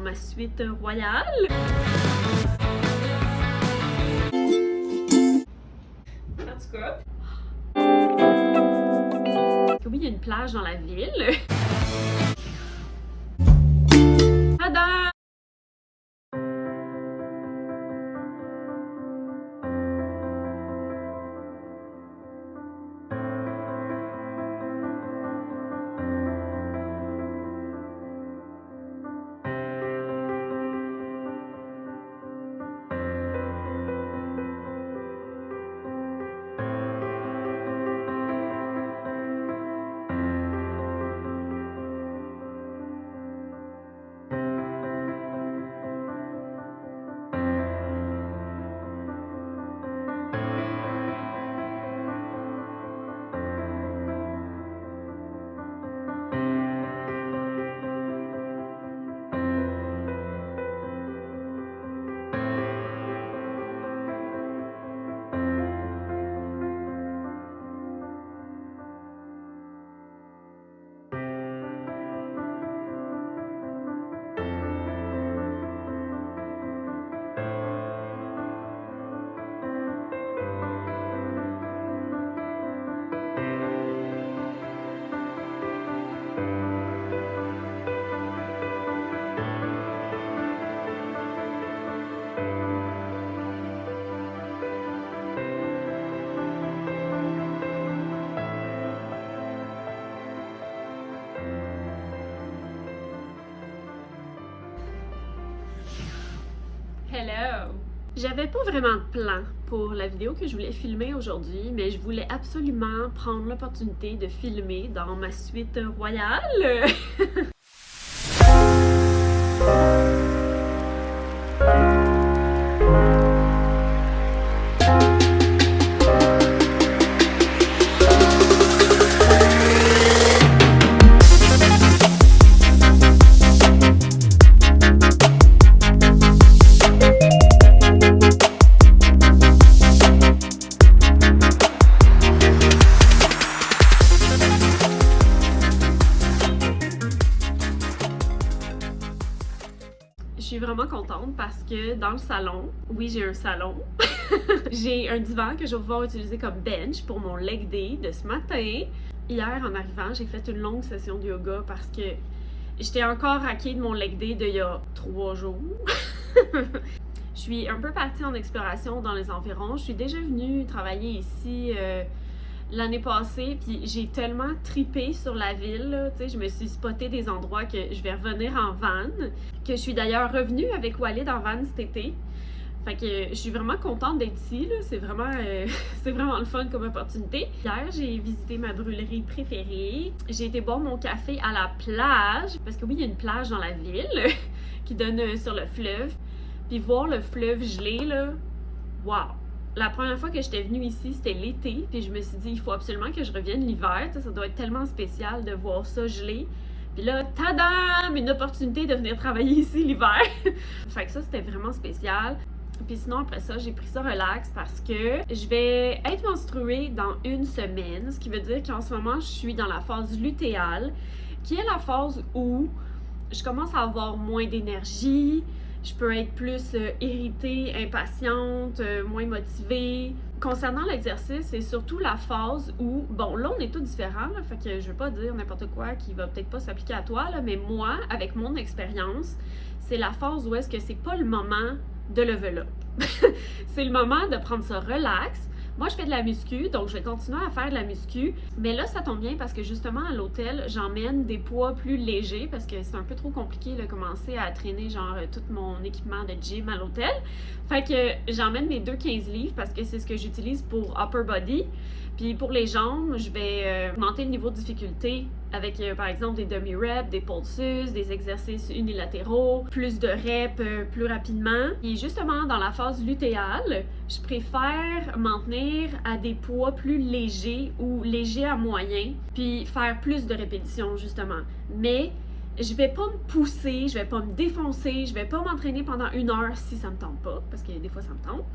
ma suite royale. En tout cas, oui, il y a une plage dans la ville. Tada! Hello! J'avais pas vraiment de plan pour la vidéo que je voulais filmer aujourd'hui, mais je voulais absolument prendre l'opportunité de filmer dans ma suite royale. Je suis vraiment contente parce que dans le salon, oui j'ai un salon, j'ai un divan que je vais pouvoir utiliser comme bench pour mon leg day de ce matin. Hier en arrivant, j'ai fait une longue session de yoga parce que j'étais encore raquée de mon leg day d'il y a 3 jours. Je suis un peu partie en exploration dans les environs. Je suis déjà venue travailler ici l'année passée, puis j'ai tellement tripé sur la ville, là, tu sais, je me suis spoté des endroits que je vais revenir en van, que je suis d'ailleurs revenue avec Walid en van cet été. Fait que je suis vraiment contente d'être ici, là. C'est vraiment le fun comme opportunité. Hier, j'ai visité ma brûlerie préférée. J'ai été boire mon café à la plage, parce que oui, il y a une plage dans la ville qui donne sur le fleuve. Puis voir le fleuve gelé, là, wow! La première fois que j'étais venue ici, c'était l'été, puis je me suis dit, il faut absolument que je revienne l'hiver, ça doit être tellement spécial de voir ça gelé. Puis là, tadam! Une opportunité de venir travailler ici l'hiver! Fait que ça, c'était vraiment spécial. Puis sinon, après ça, j'ai pris ça relax parce que je vais être menstruée dans 1 semaine, ce qui veut dire qu'en ce moment, je suis dans la phase lutéale, qui est la phase où je commence à avoir moins d'énergie, je peux être plus irritée, impatiente, moins motivée. Concernant l'exercice, c'est surtout la phase où, bon, là, on est tous différents, là, fait que je veux pas dire n'importe quoi qui va peut-être pas s'appliquer à toi, là, mais moi, avec mon expérience, c'est la phase où est-ce que c'est pas le moment de level up. C'est le moment de prendre ça relax. Moi, je fais de la muscu, donc je vais continuer à faire de la muscu. Mais là, ça tombe bien parce que justement, à l'hôtel, j'emmène des poids plus légers parce que c'est un peu trop compliqué de commencer à traîner genre tout mon équipement de gym à l'hôtel. Fait que j'emmène mes 2,15 livres parce que c'est ce que j'utilise pour upper body. Puis pour les jambes, je vais augmenter le niveau de difficulté avec par exemple des demi-reps, des pulses, des exercices unilatéraux, plus de reps plus rapidement. Et justement, dans la phase lutéale, je préfère m'en tenir à des poids plus légers ou légers à moyen, puis faire plus de répétitions justement. Mais je vais pas me pousser, je vais pas me défoncer, je vais pas m'entraîner pendant 1 heure si ça me tente pas, parce que des fois ça me tente.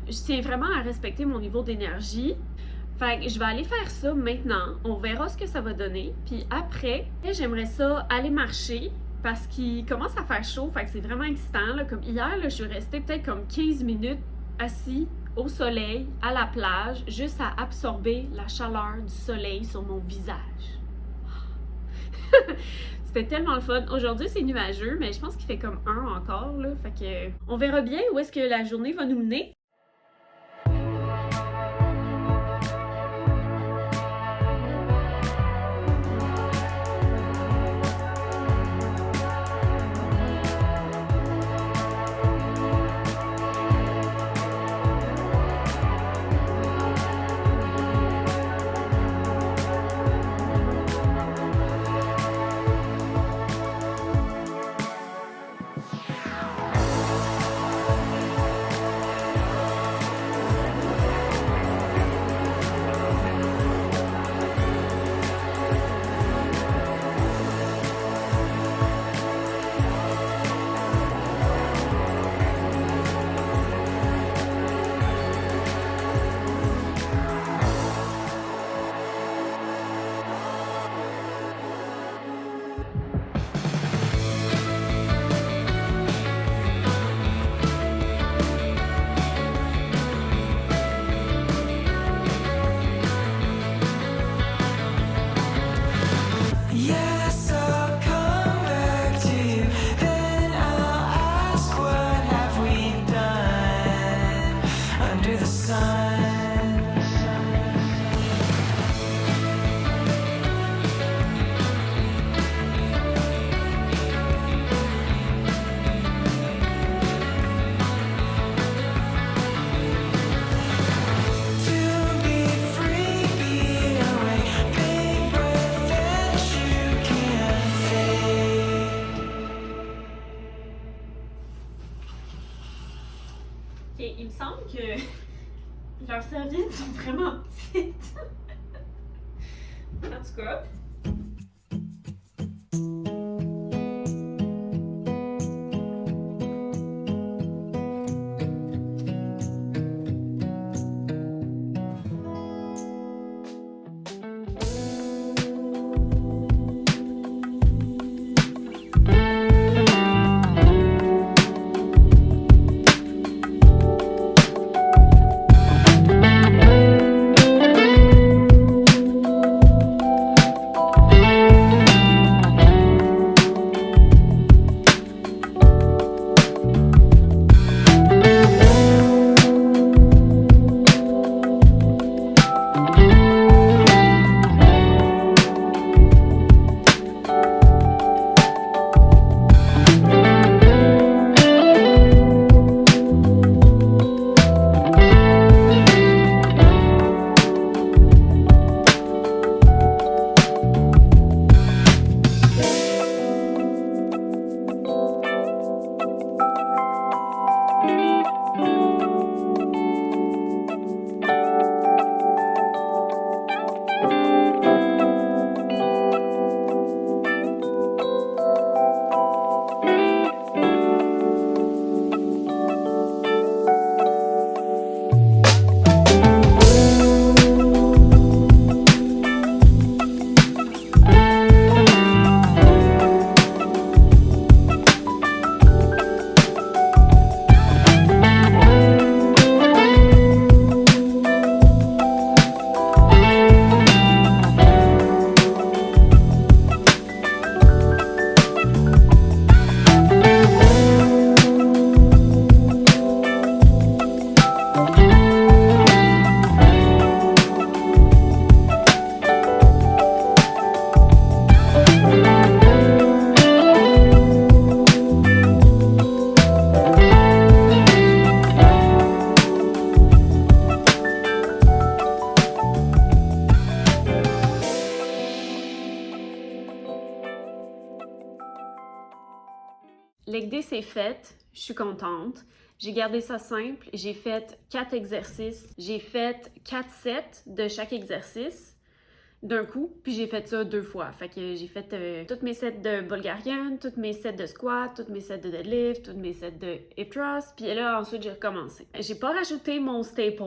Je tiens vraiment à respecter mon niveau d'énergie. Fait que je vais aller faire ça maintenant. On verra ce que ça va donner. Puis après, j'aimerais ça aller marcher parce qu'il commence à faire chaud, fait que c'est vraiment excitant. Là. Comme hier, là, je suis restée peut-être comme 15 minutes assis au soleil, à la plage, juste à absorber la chaleur du soleil sur mon visage. C'était tellement le fun. Aujourd'hui, c'est nuageux, mais je pense qu'il fait comme 1 encore, là. Fait que on verra bien où est-ce que la journée va nous mener. Ok, il me semble que leurs serviettes sont vraiment petites. En tout cas. Leg day, c'est fait. Je suis contente. J'ai gardé ça simple. J'ai fait 4 exercices. J'ai fait 4 sets de chaque exercice d'un coup, puis j'ai fait ça 2 fois. Fait que j'ai fait tous mes sets de Bulgarian, tous mes sets de squat, tous mes sets de deadlift, tous mes sets de hip thrust, puis là, ensuite, j'ai recommencé. J'ai pas rajouté mon staple,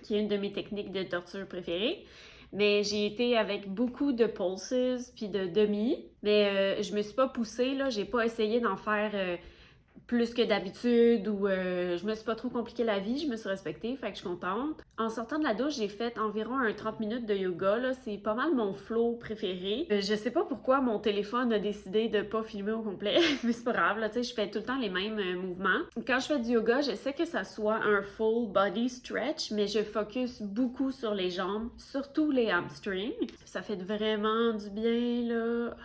qui est une de mes techniques de torture préférées, Mais j'ai été avec beaucoup de pulses puis de demi. Mais je me suis pas poussée, là. J'ai pas essayé d'en faire plus que d'habitude ou je me suis pas trop compliqué la vie, je me suis respectée, fait que je suis contente. En sortant de la douche, j'ai fait environ 30 minutes de yoga, là, c'est pas mal mon flow préféré. Je sais pas pourquoi mon téléphone a décidé de pas filmer au complet, mais c'est pas grave, là, tu sais, je fais tout le temps les mêmes mouvements. Quand je fais du yoga, j'essaie que ça soit un full body stretch, mais je focus beaucoup sur les jambes, surtout les hamstrings. Ça fait vraiment du bien, là.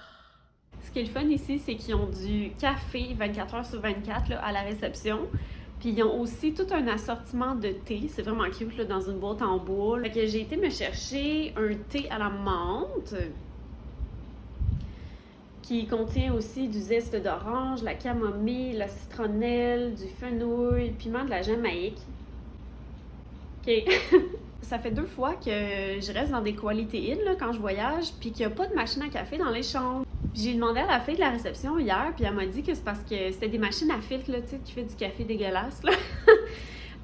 Ce qui est le fun ici, c'est qu'ils ont du café 24 heures sur 24 là, à la réception. Puis ils ont aussi tout un assortiment de thé. C'est vraiment cute là, dans une boîte en bois. Fait que j'ai été me chercher un thé à la menthe qui contient aussi du zeste d'orange, la camomille, la citronnelle, du fenouil, piment de la Jamaïque. OK. Ça fait 2 fois que je reste dans des Quality Inn là, quand je voyage, puis qu'il n'y a pas de machine à café dans les chambres. J'ai demandé à la fille de la réception hier, puis elle m'a dit que c'est parce que c'était des machines à filtre, là, tu sais, qui fait du café dégueulasse, là.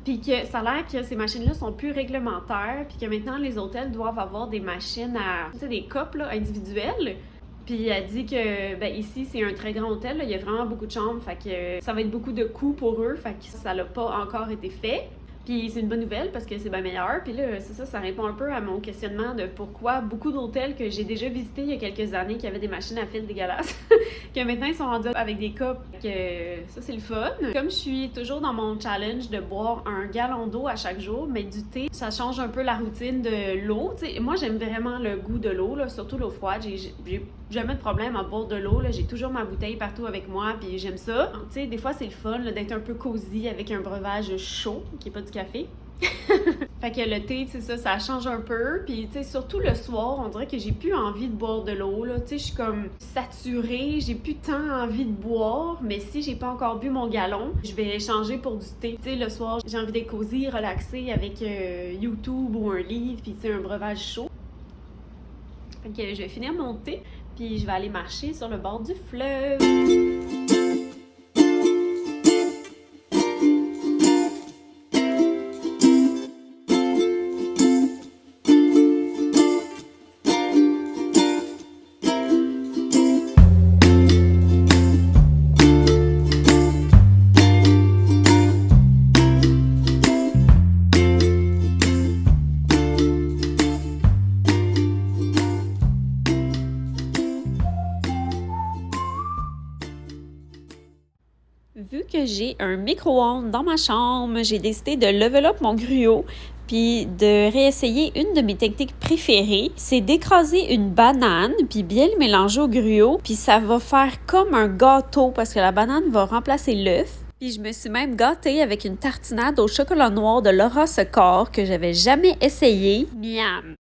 Puis que ça a l'air que ces machines-là sont plus réglementaires, puis que maintenant les hôtels doivent avoir des machines à, tu sais, des cupes là, individuelles. Puis elle dit que, ben ici, c'est un très grand hôtel, là, il y a vraiment beaucoup de chambres, fait que ça va être beaucoup de coûts pour eux, fait que ça n'a pas encore été fait. Puis c'est une bonne nouvelle parce que c'est bien meilleur. Puis là, c'est ça répond un peu à mon questionnement de pourquoi beaucoup d'hôtels que j'ai déjà visités il y a quelques années qui avaient des machines à fil dégueulasses, que maintenant ils sont rendus avec des cups. Que ça, c'est le fun. Comme je suis toujours dans mon challenge de boire un gallon d'eau à chaque jour, mais du thé, ça change un peu la routine de l'eau. T'sais, moi, j'aime vraiment le goût de l'eau, là, surtout l'eau froide. J'ai jamais de problème à boire de l'eau. J'ai toujours ma bouteille partout avec moi, puis j'aime ça. Tu sais, des fois, c'est le fun là, d'être un peu cosy avec un breuvage chaud, qui est pas du café. Fait que le thé, tu sais, ça change un peu. Puis, tu sais, surtout le soir, on dirait que j'ai plus envie de boire de l'eau, là. Tu sais, je suis comme saturée, j'ai plus tant envie de boire. Mais si j'ai pas encore bu mon gallon, je vais changer pour du thé. Tu sais, le soir, j'ai envie d'être cosy, relaxée avec YouTube ou un livre, puis, tu sais, un breuvage chaud. Fait que je vais finir mon thé, puis je vais aller marcher sur le bord du fleuve. Vu que j'ai un micro-ondes dans ma chambre, j'ai décidé de level up mon gruau puis de réessayer une de mes techniques préférées, c'est d'écraser une banane puis bien le mélanger au gruau, puis ça va faire comme un gâteau parce que la banane va remplacer l'œuf. Puis je me suis même gâtée avec une tartinade au chocolat noir de Laura Secor que j'avais jamais essayé. Miam!